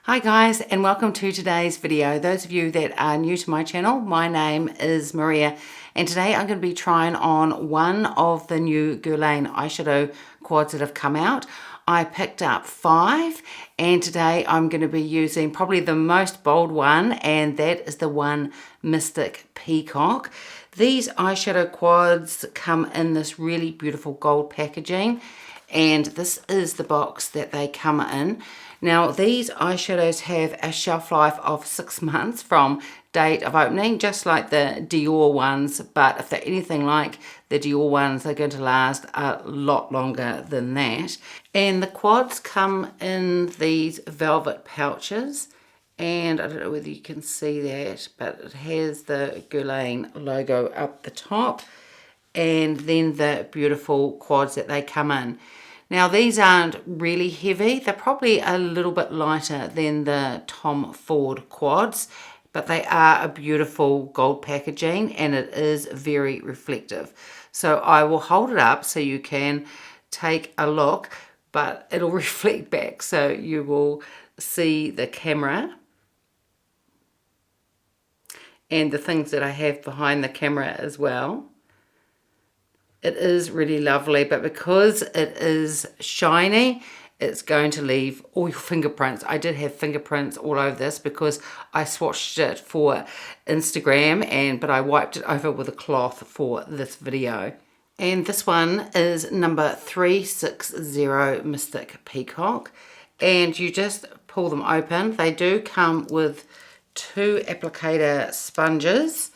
Hi guys, and welcome to today's video. Those of you that are new to my channel, my name is Maria, and today I'm going to be trying on one of the new Guerlain eyeshadow quads that have come out. I picked up 5, and today I'm going to be using probably the most bold one, and that is the one Mystic Peacock. These eyeshadow quads come in this really beautiful gold packaging, and this is the box that they come in. Now these eyeshadows have a shelf life of 6 months from date of opening, just like the Dior ones, but if they're anything like the Dior ones, they're going to last a lot longer than that. And the quads come in these velvet pouches, and I don't know whether you can see that, but it has the Guerlain logo up the top, and then the beautiful quads that they come in. Now these aren't really heavy, they're probably a little bit lighter than the Tom Ford quads, but they are a beautiful gold packaging and it is very reflective. So I will hold it up so you can take a look, but it'll reflect back so you will see the camera and the things that I have behind the camera as well. It is really lovely, but because it is shiny, it's going to leave all your fingerprints. I did have fingerprints all over this because I swatched it for Instagram, but I wiped it over with a cloth for this video. And this one is number 360 Mystic Peacock, and you just pull them open. They do come with 2 applicator sponges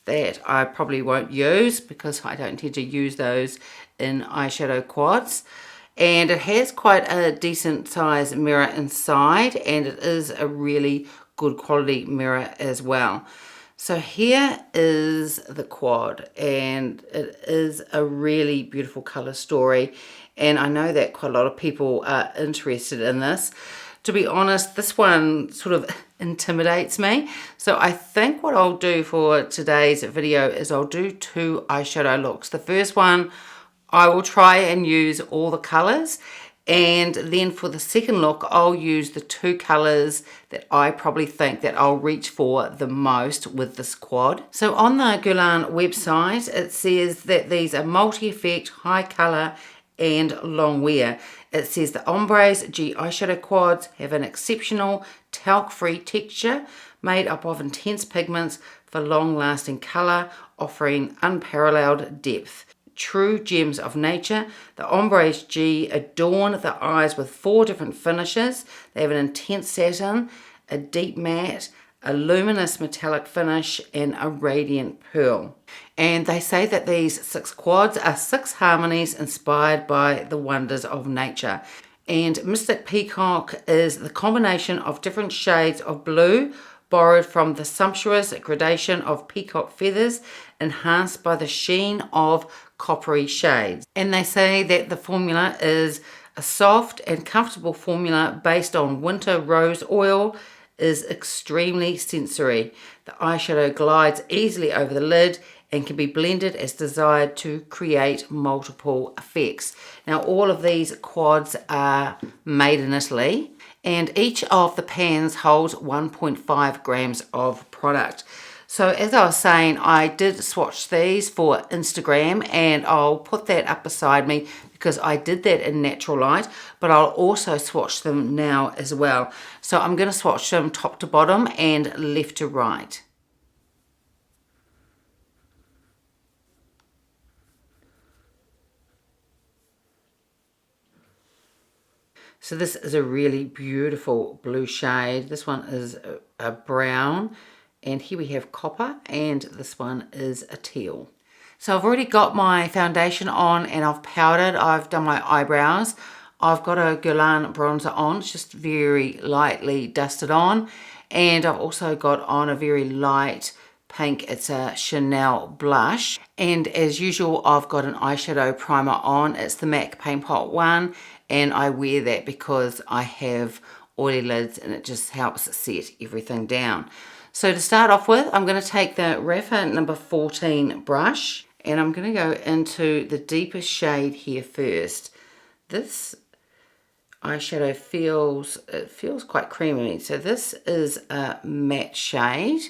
that I probably won't use because I don't tend to use those in eyeshadow quads. And it has quite a decent size mirror inside, and it is a really good quality mirror as well. So here is the quad, and it is a really beautiful color story, and I know that quite a lot of people are interested in this. To be honest, this one sort of intimidates me. So I think what I'll do for today's video is I'll do 2 eyeshadow looks. The first one, I will try and use all the colors. And then for the second look, I'll use the 2 colors that I probably think that I'll reach for the most with this quad. So on the Guerlain website, it says that these are multi-effect, high color, and long wear. It says the OMBRES G eyeshadow quads have an exceptional talc-free texture made up of intense pigments for long-lasting color, offering unparalleled depth. True gems of nature, the OMBRES G adorn the eyes with 4 different finishes. They have an intense satin, a deep matte, a luminous metallic finish, and a radiant pearl. And they say that these 6 quads are 6 harmonies inspired by the wonders of nature. And Mystic Peacock is the combination of different shades of blue borrowed from the sumptuous gradation of peacock feathers, enhanced by the sheen of coppery shades. And they say that the formula is a soft and comfortable formula based on winter rose oil, is extremely sensory. The eyeshadow glides easily over the lid and can be blended as desired to create multiple effects. Now all of these quads are made in Italy, and each of the pans holds 1.5 grams of product. So as I was saying, I did swatch these for Instagram, and I'll put that up beside me because I did that in natural light, but I'll also swatch them now as well. So I'm going to swatch them top to bottom and left to right. So this is a really beautiful blue shade. This one is a brown, and here we have copper, and this one is a teal. So I've already got my foundation on and I've powdered. I've done my eyebrows. I've got a Guerlain bronzer on. It's just very lightly dusted on. And I've also got on a very light pink. It's a Chanel blush. And as usual, I've got an eyeshadow primer on. It's the MAC Paint Pot one. And I wear that because I have oily lids and it just helps set everything down. So to start off with, I'm going to take the Rapha number 14 brush, and I'm going to go into the deepest shade here first. This eyeshadow feels quite creamy. So this is a matte shade,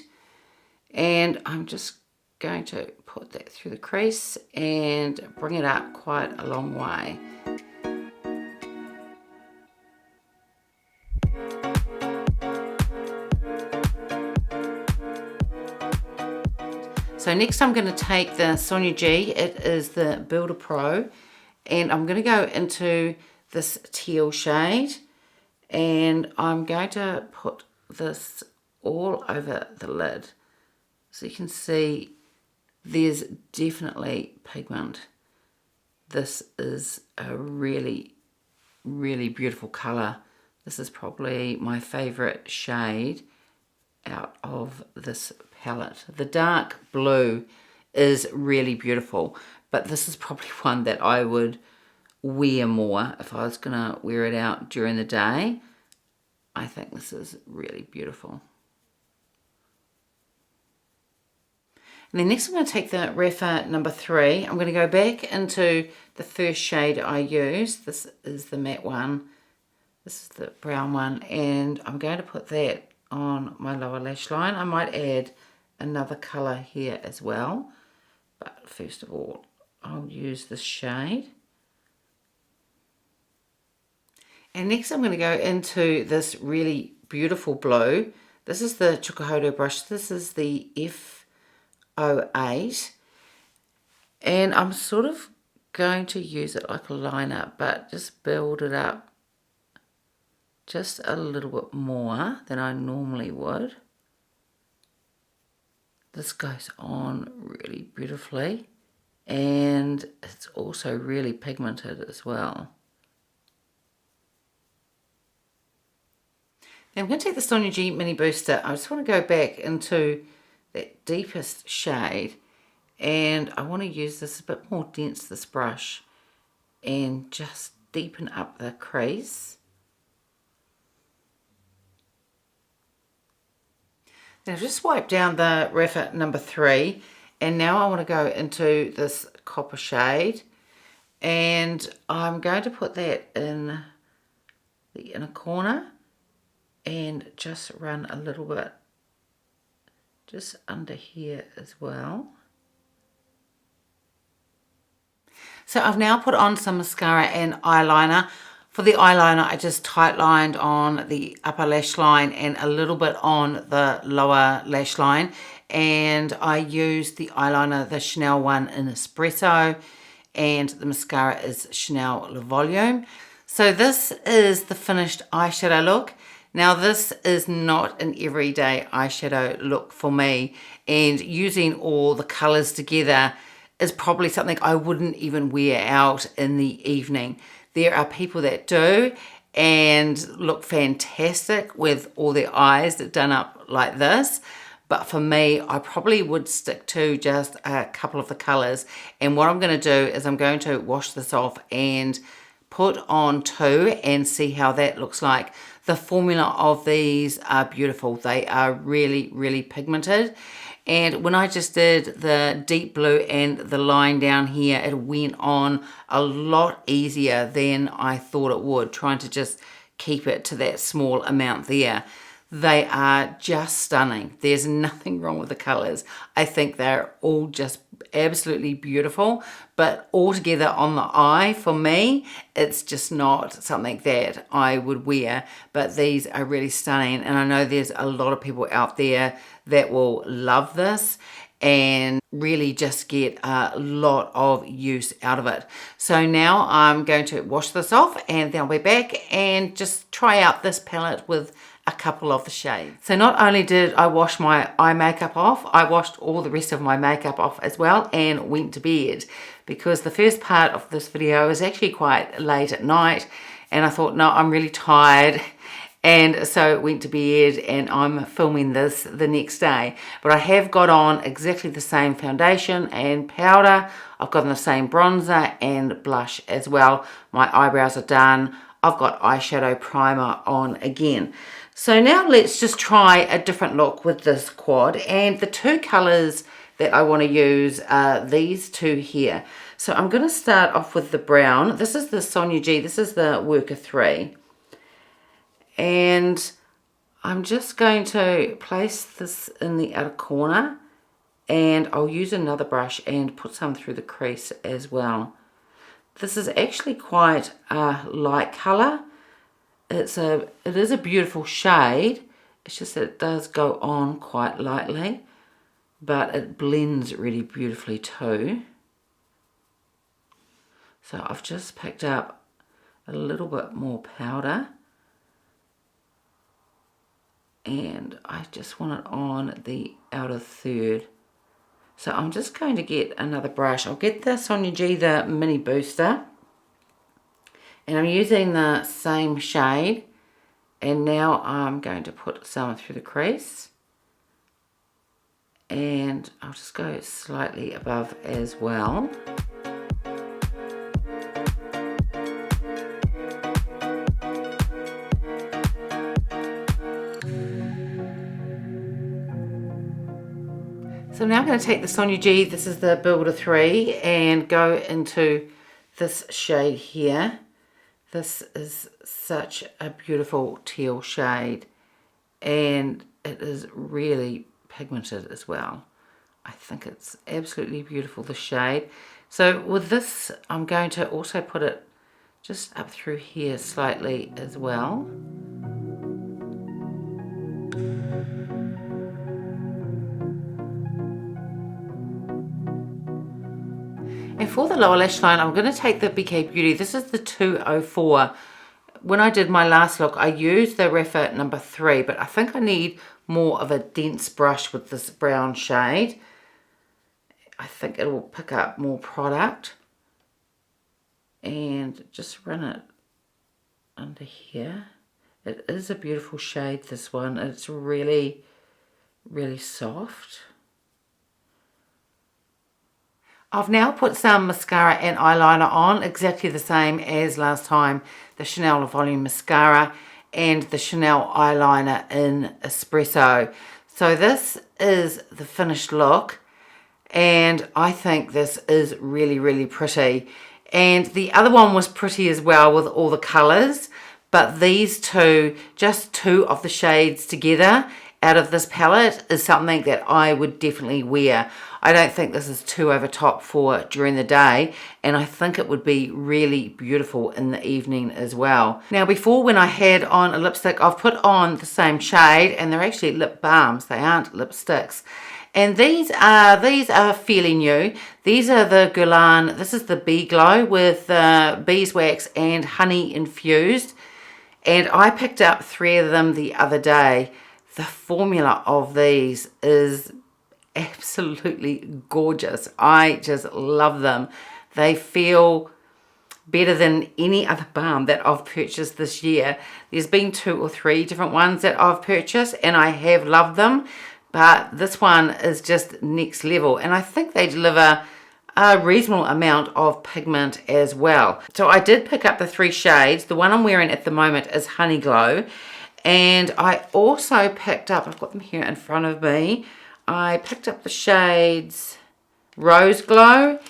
and I'm just going to put that through the crease and bring it up quite a long way. So next I'm going to take the Sonia G, it is the Builder Pro, and I'm going to go into this teal shade, and I'm going to put this all over the lid. So you can see there's definitely pigment. This is a really, really beautiful colour. This is probably my favourite shade out of this palette. The dark blue is really beautiful, but this is probably one that I would wear more if I was going to wear it out during the day. I think this is really beautiful. And then next I'm going to take the Rapha number 3. I'm going to go back into the first shade I used. This is the matte one. This is the brown one, and I'm going to put that on my lower lash line. I might add another colour here as well, but first of all I'll use this shade. And next I'm going to go into this really beautiful blue. This is the Chukuhodo brush. This is the F08, and I'm sort of going to use it like a liner, but just build it up just a little bit more than I normally would. This goes on really beautifully, and it's also really pigmented as well. Now I'm going to take the Sonia G Mini Booster. I just want to go back into that deepest shade, and I want to use this a bit more dense, this brush, and just deepen up the crease. Then I've just wiped down the Rapha number 3, and now I want to go into this copper shade, and I'm going to put that in the inner corner and just run a little bit just under here as well. So I've now put on some mascara and eyeliner. For the eyeliner, I just tight lined on the upper lash line and a little bit on the lower lash line. And I used the eyeliner, the Chanel one in Espresso, and the mascara is Chanel Le Volume. So this is the finished eyeshadow look. Now this is not an everyday eyeshadow look for me, and using all the colours together is probably something I wouldn't even wear out in the evening. There are people that do and look fantastic with all their eyes done up like this. But for me, I probably would stick to just a couple of the colours. And what I'm going to do is I'm going to wash this off and put on 2 and see how that looks like. The formula of these are beautiful. They are really, really pigmented. And when I just did the deep blue and the line down here, it went on a lot easier than I thought it would, trying to just keep it to that small amount there. They are just stunning. There's nothing wrong with the colours. I think they're all just absolutely beautiful, but altogether on the eye, for me, it's just not something that I would wear. But these are really stunning, and I know there's a lot of people out there that will love this and really just get a lot of use out of it. So now I'm going to wash this off, and then I'll be back and just try out this palette with a couple of the shades. So not only did I wash my eye makeup off, I washed all the rest of my makeup off as well and went to bed, because the first part of this video is actually quite late at night, and I thought, no, I'm really tired, and so went to bed, and I'm filming this the next day. But I have got on exactly the same foundation and powder. I've got on the same bronzer and blush as well. My eyebrows are done. I've got eyeshadow primer on again. So now let's just try a different look with this quad, and the 2 colours that I want to use are these 2 here. So I'm going to start off with the brown. This is the Sonia G, this is the Worker 3. And I'm just going to place this in the outer corner, and I'll use another brush and put some through the crease as well. This is actually quite a light colour. It is a beautiful shade. It's just that it does go on quite lightly, but it blends really beautifully too. So I've just picked up a little bit more powder, and I just want it on the outer third. So I'm just going to get another brush. I'll get the Sonia G, the Mini Booster, and I'm using the same shade, and now I'm going to put some through the crease, and I'll just go slightly above as well. So now I'm going to take the Sonia G, this is the Builder 3, and go into this shade here. This is such a beautiful teal shade, and it is really pigmented as well. I think it's absolutely beautiful, the shade. So with this, I'm going to also put it just up through here slightly as well. And for the lower lash line, I'm going to take the BK Beauty. This is the 204. When I did my last look, I used the Rapha number 3, but I think I need more of a dense brush with this brown shade. I think it will pick up more product. And just run it under here. It is a beautiful shade, this one. It's really, really soft. I've now put some mascara and eyeliner on, exactly the same as last time, the Chanel Volume Mascara and the Chanel eyeliner in Espresso. So this is the finished look, and I think this is really, really pretty. And the other one was pretty as well with all the colours, but these two, just two of the shades together out of this palette, is something that I would definitely wear. I don't think this is too over top for during the day, and I think it would be really beautiful in the evening as well. Now before, when I had on a lipstick, I've put on the same shade, and they're actually lip balms, they aren't lipsticks. And these are fairly new. These are the Guerlain, this is the Bee Glow with beeswax and honey infused. And I picked up 3 of them the other day. The formula of these is absolutely gorgeous. I just love them. They feel better than any other balm that I've purchased this year. There's been 2 or 3 different ones that I've purchased, and I have loved them, but this one is just next level, and I think they deliver a reasonable amount of pigment as well. So I did pick up the 3 shades. The one I'm wearing at the moment is Honey Glow, and I also picked up, I've got them here in front of me, I picked up the shades Rose Glow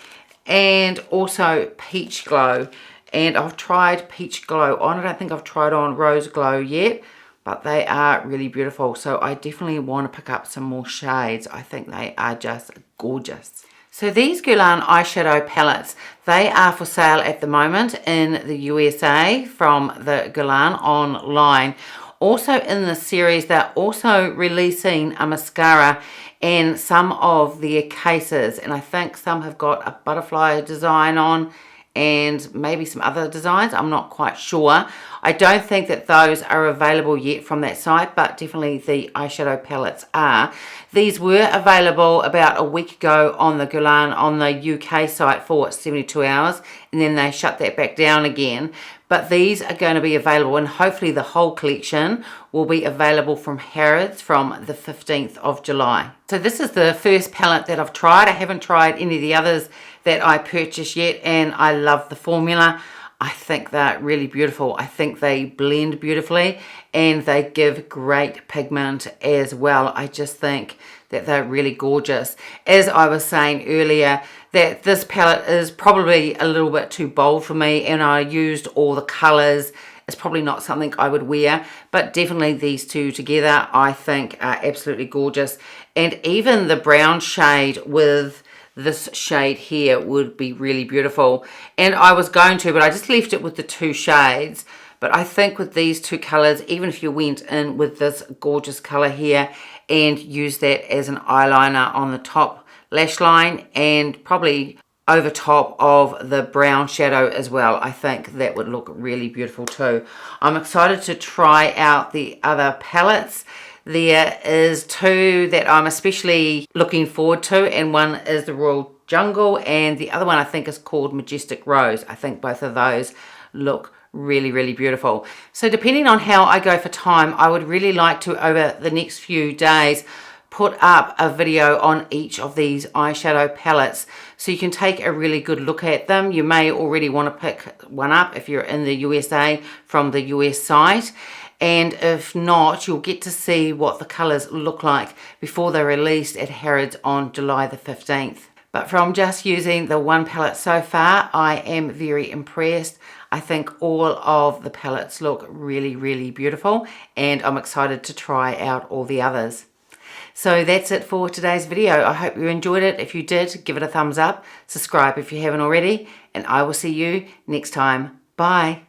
and also Peach Glow. And I've tried Peach Glow on. I don't think I've tried on Rose Glow yet, but they are really beautiful. So I definitely want to pick up some more shades. I think they are just gorgeous. So these Guerlain eyeshadow palettes, they are for sale at the moment in the USA from the Guerlain online. Also in this series, they're also releasing a mascara in some of their cases, and I think some have got a butterfly design on and maybe some other designs. I'm not quite sure. I don't think that those are available yet from that site, but definitely the eyeshadow palettes are. These were available about a week ago on the Guerlain on the UK site for 72 hours, and then they shut that back down again. But these are going to be available, and hopefully the whole collection will be available from Harrods from the 15th of July. So this is the first palette that I've tried. I haven't tried any of the others that I purchased yet, and I love the formula. I think they're really beautiful. I think they blend beautifully, and they give great pigment as well. I just think that they're really gorgeous. As I was saying earlier, that this palette is probably a little bit too bold for me, and I used all the colors It's probably not something I would wear, but definitely these two together I think are absolutely gorgeous. And even the brown shade with this shade here would be really beautiful. And I was going to, but I just left it with the two shades. But I think with these two colors, even if you went in with this gorgeous color here and use that as an eyeliner on the top lash line and probably over top of the brown shadow as well, I think that would look really beautiful too. I'm excited to try out the other palettes. There is two that I'm especially looking forward to, and one is the Royal Jungle and the other one I think is called Majestic Rose. I think both of those look really beautiful. So depending on how I go for time, I would really like to, over the next few days, put up a video on each of these eyeshadow palettes so you can take a really good look at them. You may already want to pick one up if you're in the USA from the US site, and if not, you'll get to see what the colors look like before they're released at Harrods on July the 15th. But from just using the one palette so far, I am very impressed. I think all of the palettes look really beautiful, and I'm excited to try out all the others. So that's it for today's video. I hope you enjoyed it. If you did, give it a thumbs up, subscribe if you haven't already, and I will see you next time. Bye.